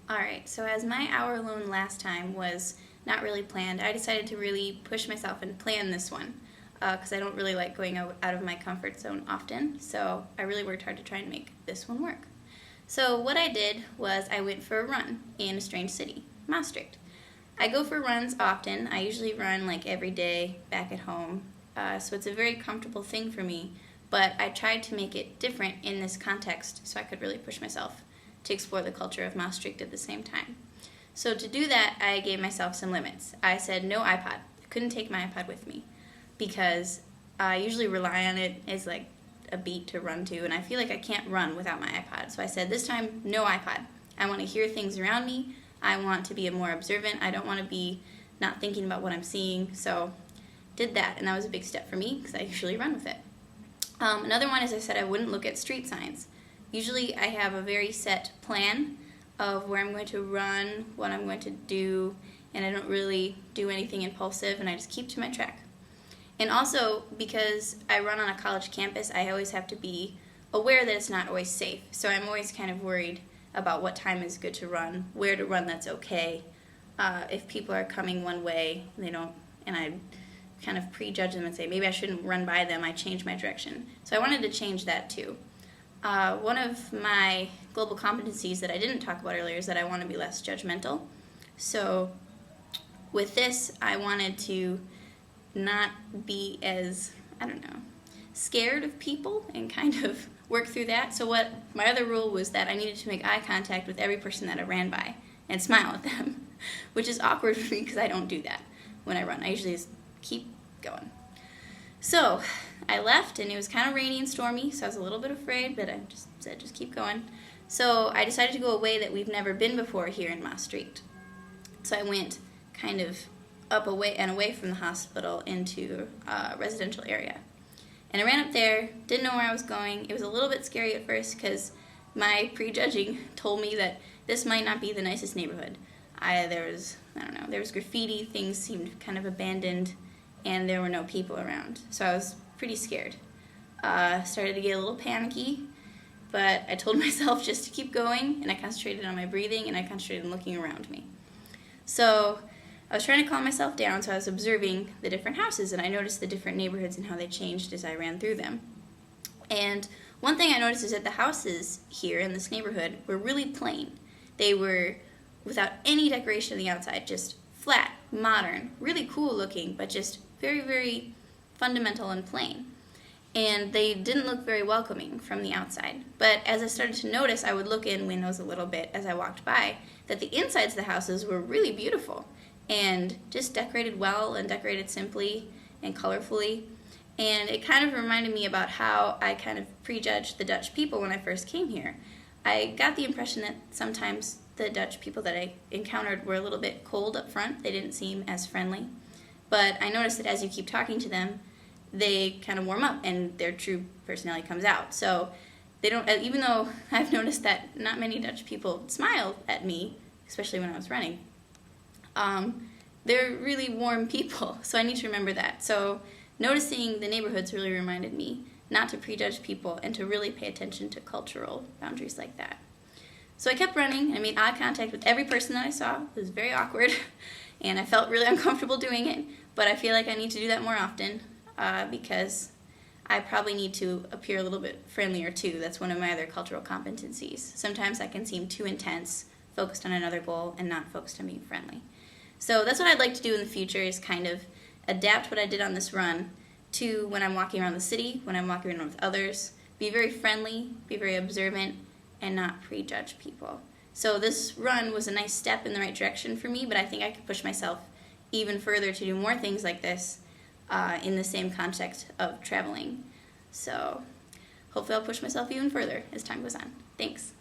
Alright, so as my hour alone last time was not really planned, I decided to really push myself and plan this one because I don't really like going out of my comfort zone often, so I really worked hard to try and make this one work. So what I did was I went for a run in a strange city, Maastricht. I go for runs often. I usually run like every day back at home, so it's a very comfortable thing for me, but I tried to make it different in this context so I could really push myself to explore the culture of Maastricht at the same time. So to do that, I gave myself some limits. I said no iPod. I couldn't take my iPod with me because I usually rely on it as like a beat to run to, and I feel like I can't run without my iPod. So I said this time, no iPod. I want to hear things around me. I want to be more observant. I don't want to be not thinking about what I'm seeing. So did that, and that was a big step for me because I usually run with it. Another one is I said I wouldn't look at street signs. Usually I have a very set plan of where I'm going to run, what I'm going to do, and I don't really do anything impulsive, and I just keep to my track. And also, because I run on a college campus, I always have to be aware that it's not always safe. So I'm always kind of worried about what time is good to run, where to run that's okay. If people are coming one way, they don't, and I kind of prejudge them and say, maybe I shouldn't run by them, I change my direction. So I wanted to change that too. One of my global competencies that I didn't talk about earlier is that I want to be less judgmental. So with this, I wanted to not be as, scared of people and kind of work through that. So what my other rule was that I needed to make eye contact with every person that I ran by and smile at them, which is awkward for me because I don't do that when I run. I usually just keep going. So I left, and it was kind of rainy and stormy, so I was a little bit afraid, but I just said, just keep going. So I decided to go a way that we've never been before here in Maastricht. So I went kind of up away from the hospital into a residential area. And I ran up there, didn't know where I was going. It was a little bit scary at first because my prejudging told me that this might not be the nicest neighborhood. There was graffiti, things seemed kind of abandoned, and there were no people around. So I was pretty scared. Started to get a little panicky, but I told myself just to keep going, and I concentrated on my breathing, and I concentrated on looking around me. So I was trying to calm myself down, so I was observing the different houses, and I noticed the different neighborhoods and how they changed as I ran through them. And one thing I noticed is that the houses here in this neighborhood were really plain. They were without any decoration on the outside, just flat, modern, really cool looking, but just very, very fundamental and plain. And they didn't look very welcoming from the outside. But as I started to notice, I would look in windows a little bit as I walked by, that the insides of the houses were really beautiful and just decorated well and decorated simply and colorfully. And it kind of reminded me about how I kind of prejudged the Dutch people when I first came here. I got the impression that sometimes the Dutch people that I encountered were a little bit cold up front. They didn't seem as friendly. But I noticed that as you keep talking to them, they kind of warm up and their true personality comes out. So they don't, even though I've noticed that not many Dutch people smiled at me, especially when I was running, they're really warm people. So I need to remember that. So noticing the neighborhoods really reminded me not to prejudge people and to really pay attention to cultural boundaries like that. So I kept running. I made eye contact with every person that I saw. It was very awkward, and I felt really uncomfortable doing it, but I feel like I need to do that more often because I probably need to appear a little bit friendlier too. That's one of my other cultural competencies. Sometimes I can seem too intense, focused on another goal, and not focused on being friendly. So that's what I'd like to do in the future, is kind of adapt what I did on this run to when I'm walking around the city, when I'm walking around with others, be very friendly, be very observant, and not prejudge people. So this run was a nice step in the right direction for me, but I think I could push myself even further to do more things like this in the same context of traveling. So hopefully I'll push myself even further as time goes on. Thanks.